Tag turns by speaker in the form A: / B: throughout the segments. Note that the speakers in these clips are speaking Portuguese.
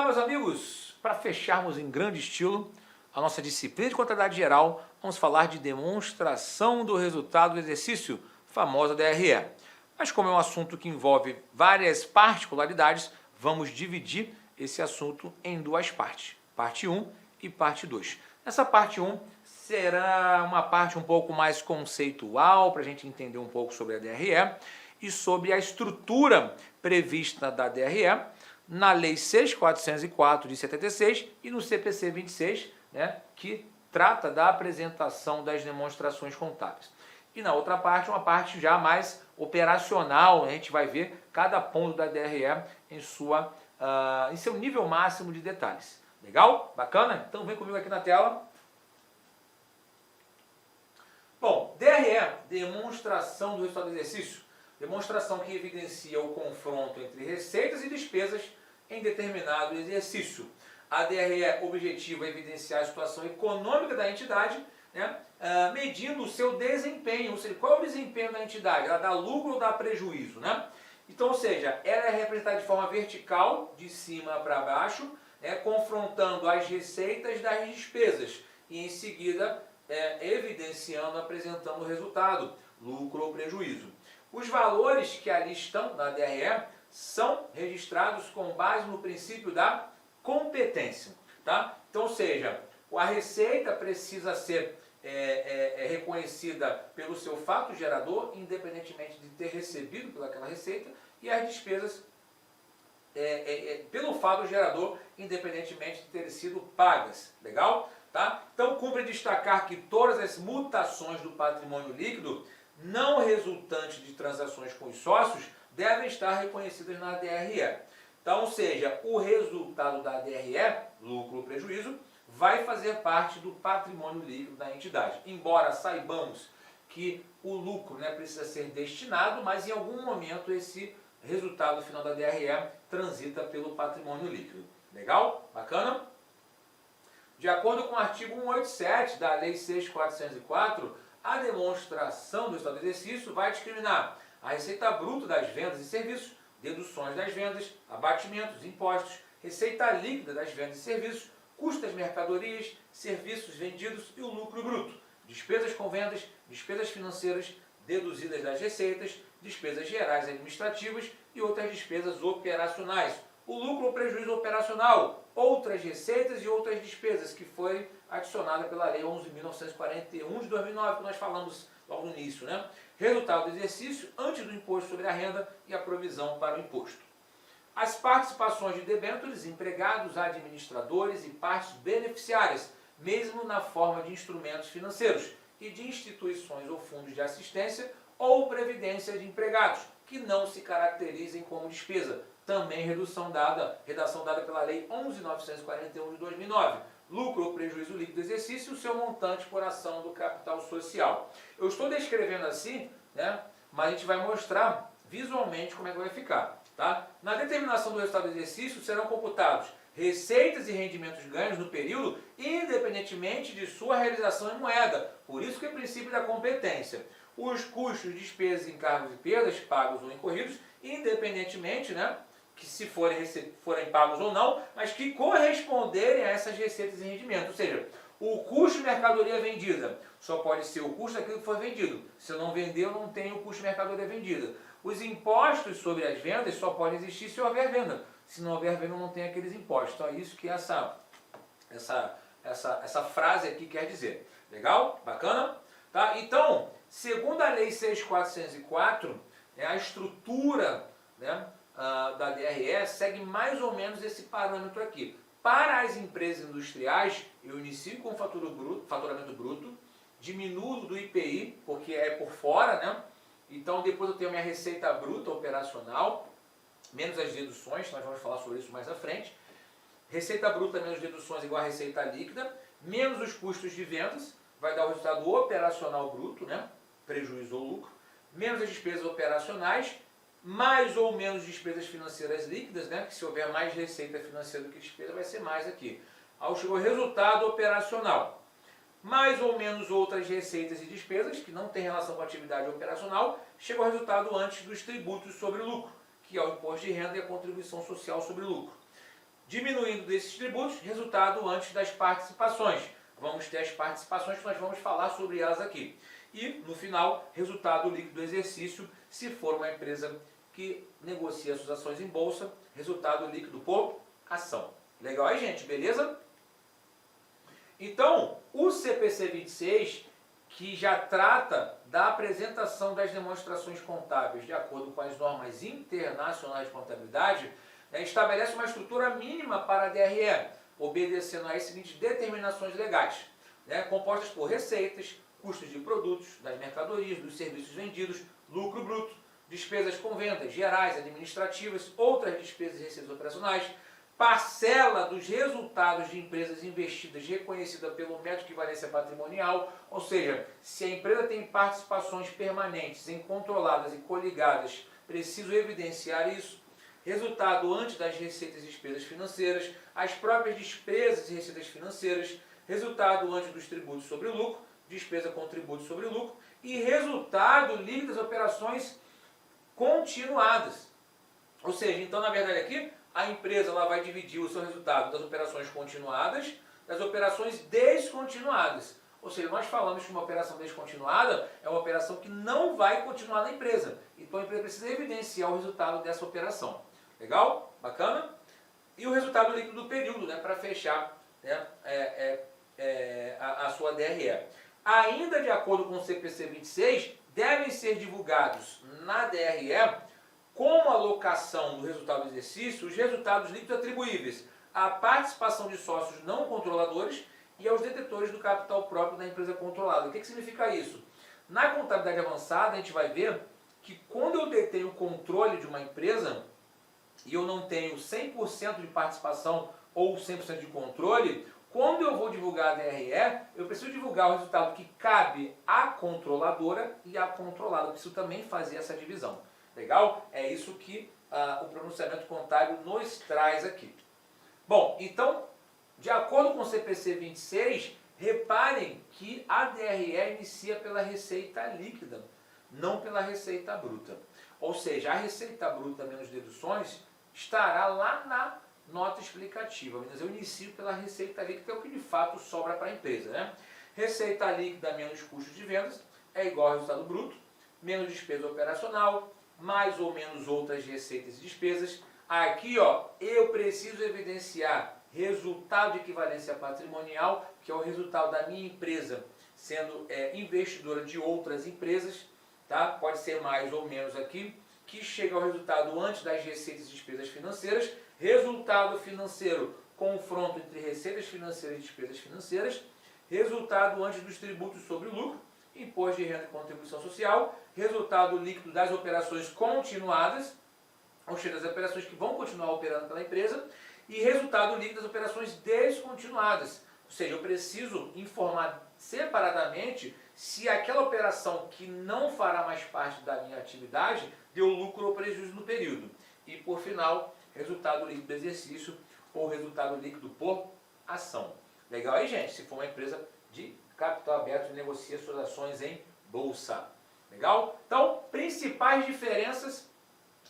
A: meus amigos, para fecharmos em grande estilo a nossa disciplina de contabilidade geral, vamos falar de demonstração do resultado do exercício, famosa DRE. Mas como é um assunto que envolve várias particularidades, vamos dividir esse assunto em duas partes, parte 1 e parte 2. Nessa parte 1 será uma parte um pouco mais conceitual, para a gente entender um pouco sobre a DRE e sobre a estrutura prevista da DRE na Lei 6.404 de 76 e no CPC 26, né, que trata da apresentação das demonstrações contábeis. E na outra parte, uma parte já mais operacional, a gente vai ver cada ponto da DRE em seu nível máximo de detalhes. Legal? Bacana? Então vem comigo aqui na tela. Bom, DRE, demonstração do resultado do exercício. Demonstração que evidencia o confronto entre receitas e despesas em determinado exercício. A DRE objetiva evidenciar a situação econômica da entidade, né, medindo o seu desempenho, ou seja, qual é o desempenho da entidade? Ela dá lucro ou dá prejuízo? Né? Então, ou seja, ela é representada de forma vertical, de cima para baixo, né, confrontando as receitas das despesas e em seguida evidenciando, apresentando o resultado, lucro ou prejuízo. Os valores que ali estão na DRE são registrados com base no princípio da competência. Tá? Então, ou seja, a receita precisa ser reconhecida pelo seu fato gerador, independentemente de ter recebido pelaquela receita, e as despesas pelo fato gerador, independentemente de terem sido pagas. Legal? Tá? Então, cumpre destacar que todas as mutações do patrimônio líquido não resultantes de transações com os sócios devem estar reconhecidas na DRE. Então, ou seja, o resultado da DRE, lucro ou prejuízo, vai fazer parte do patrimônio líquido da entidade. Embora saibamos que o lucro, né, precisa ser destinado, mas em algum momento esse resultado final da DRE transita pelo patrimônio líquido. Legal? Bacana? De acordo com o artigo 187 da Lei 6.404, a demonstração do resultado do exercício vai discriminar a receita bruta das vendas e serviços, deduções das vendas, abatimentos, impostos, receita líquida das vendas e serviços, custo das mercadorias, serviços vendidos e o lucro bruto, despesas com vendas, despesas financeiras deduzidas das receitas, despesas gerais e administrativas e outras despesas operacionais, o lucro ou prejuízo operacional, outras receitas e outras despesas que foi adicionada pela Lei 11.941 de 2009, que nós falamos logo no início, né? Resultado do exercício antes do imposto sobre a renda e a provisão para o imposto. As participações de debêntures, empregados, administradores e partes beneficiárias, mesmo na forma de instrumentos financeiros e de instituições ou fundos de assistência ou previdência de empregados, que não se caracterizem como despesa. Também redação dada pela Lei 11.941 de 2009. Lucro ou prejuízo líquido do exercício e o seu montante por ação do capital social. Eu estou descrevendo assim, né, mas a gente vai mostrar visualmente como é que vai ficar. Tá? Na determinação do resultado do exercício serão computados receitas e rendimentos ganhos no período, independentemente de sua realização em moeda. Por isso que é o princípio da competência. Os custos, despesas, encargos e perdas, pagos ou incorridos, independentemente, né, que se forem pagos ou não, mas que corresponderem a essas receitas e rendimentos. Ou seja, o custo de mercadoria vendida só pode ser o custo daquilo que foi vendido. Se eu não vender, eu não tenho o custo de mercadoria vendida. Os impostos sobre as vendas só podem existir se houver venda. Se não houver venda, não tem aqueles impostos. Então é isso que essa frase aqui quer dizer. Legal? Bacana? Tá? Então, segundo a Lei 6.404, a estrutura, né, da DRE segue mais ou menos esse parâmetro aqui. Para as empresas industriais, eu inicio com faturamento bruto, diminuo do IPI, porque é por fora, né? Então depois eu tenho minha receita bruta operacional, menos as deduções, nós vamos falar sobre isso mais à frente. Receita bruta menos deduções igual a receita líquida, menos os custos de vendas, vai dar o resultado operacional bruto, né? Prejuízo ou lucro, menos as despesas operacionais, mais ou menos despesas financeiras líquidas, né? Que se houver mais receita financeira do que despesa, vai ser mais aqui. Aí chegou o resultado operacional. Mais ou menos outras receitas e despesas, que não tem relação com a atividade operacional, chegou o resultado antes dos tributos sobre lucro, que é o imposto de renda e a contribuição social sobre lucro. Diminuindo desses tributos, resultado antes das participações. Vamos ter as participações que nós vamos falar sobre elas aqui. E, no final, resultado líquido do exercício, se for uma empresa que negocia suas ações em bolsa, resultado líquido por ação. Legal aí, gente? Beleza? Então, o CPC 26, que já trata da apresentação das demonstrações contábeis de acordo com as normas internacionais de contabilidade, estabelece uma estrutura mínima para a DRE, obedecendo às seguintes determinações legais, compostas por receitas, custos de produtos, das mercadorias, dos serviços vendidos, lucro bruto, despesas com vendas gerais, administrativas, outras despesas e receitas operacionais, parcela dos resultados de empresas investidas reconhecida pelo método de equivalência patrimonial, ou seja, se a empresa tem participações permanentes em controladas e coligadas, preciso evidenciar isso. Resultado antes das receitas e despesas financeiras, as próprias despesas e receitas financeiras, resultado antes dos tributos sobre o lucro, despesa com tributo sobre o lucro, e resultado líquido das operações continuadas. Ou seja, então na verdade aqui, a empresa ela vai dividir o seu resultado das operações continuadas das operações descontinuadas. Ou seja, nós falamos que uma operação descontinuada é uma operação que não vai continuar na empresa. Então a empresa precisa evidenciar o resultado dessa operação. Legal? Bacana? E o resultado líquido do período, para fechar a sua DRE. Ainda de acordo com o CPC 26, devem ser divulgados na DRE, como alocação do resultado do exercício, os resultados líquidos atribuíveis à participação de sócios não controladores e aos detentores do capital próprio da empresa controlada. O que significa isso? Na contabilidade avançada, a gente vai ver que quando eu detenho o controle de uma empresa e eu não tenho 100% de participação ou 100% de controle, quando eu vou divulgar a DRE, eu preciso divulgar o resultado que cabe à controladora e à controlada. Eu preciso também fazer essa divisão. Legal? É isso que o pronunciamento contábil nos traz aqui. Bom, então, de acordo com o CPC 26, reparem que a DRE inicia pela receita líquida, não pela receita bruta. Ou seja, a receita bruta menos deduções estará lá na nota explicativa. Mas eu inicio pela receita líquida, que é o que de fato sobra para a empresa. Receita líquida menos custos de vendas é igual ao resultado bruto, menos despesa operacional, mais ou menos outras receitas e despesas. Aqui, eu preciso evidenciar resultado de equivalência patrimonial, que é o resultado da minha empresa sendo investidora de outras empresas, tá? Pode ser mais ou menos aqui, que chega ao resultado antes das receitas e despesas financeiras, resultado financeiro, confronto entre receitas financeiras e despesas financeiras, resultado antes dos tributos sobre o lucro, imposto de renda e contribuição social, resultado líquido das operações continuadas, ou seja, das operações que vão continuar operando pela empresa, e resultado líquido das operações descontinuadas. Ou seja, eu preciso informar separadamente se aquela operação que não fará mais parte da minha atividade deu lucro ou prejuízo no período. E por final, resultado líquido do exercício ou resultado líquido por ação. Legal aí, gente? Se for uma empresa de capital aberto e negocia suas ações em bolsa. Legal? Então, principais diferenças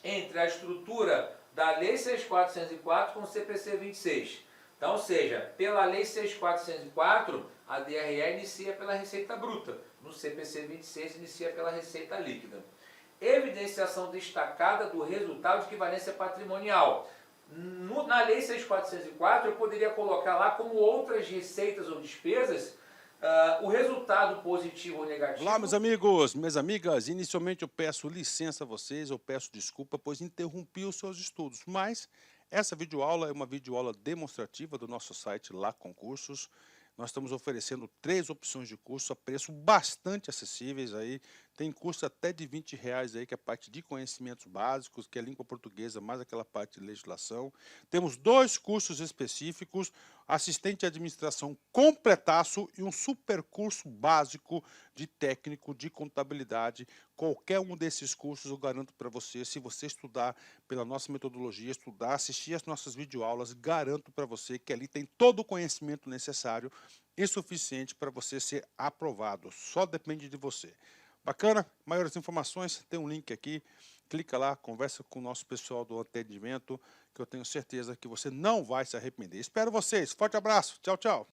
A: entre a estrutura da Lei 6.404 com o CPC 26. Então, ou seja, pela Lei 6.404, a DRE inicia pela receita bruta. No CPC 26, inicia pela receita líquida. Evidenciação destacada do resultado de equivalência patrimonial. Na Lei 6.404, eu poderia colocar lá como outras receitas ou despesas o resultado positivo ou negativo.
B: Olá, meus amigos, minhas amigas. Inicialmente eu peço licença a vocês, eu peço desculpa, pois interrompi os seus estudos. Mas essa videoaula é uma videoaula demonstrativa do nosso site Lá Concursos. Nós estamos oferecendo 3 opções de curso a preço bastante acessíveis aí. Tem curso até de R$20 aí, que é a parte de conhecimentos básicos, que é língua portuguesa, mais aquela parte de legislação. Temos 2 cursos específicos, assistente de administração completaço e um super curso básico de técnico de contabilidade. Qualquer um desses cursos eu garanto para você, se você estudar pela nossa metodologia, estudar, assistir as nossas videoaulas, garanto para você que ali tem todo o conhecimento necessário e suficiente para você ser aprovado. Só depende de você. Bacana? Maiores informações, tem um link aqui clica lá, conversa com o nosso pessoal do atendimento, que eu tenho certeza que você não vai se arrepender. Espero vocês. Forte abraço. Tchau, tchau.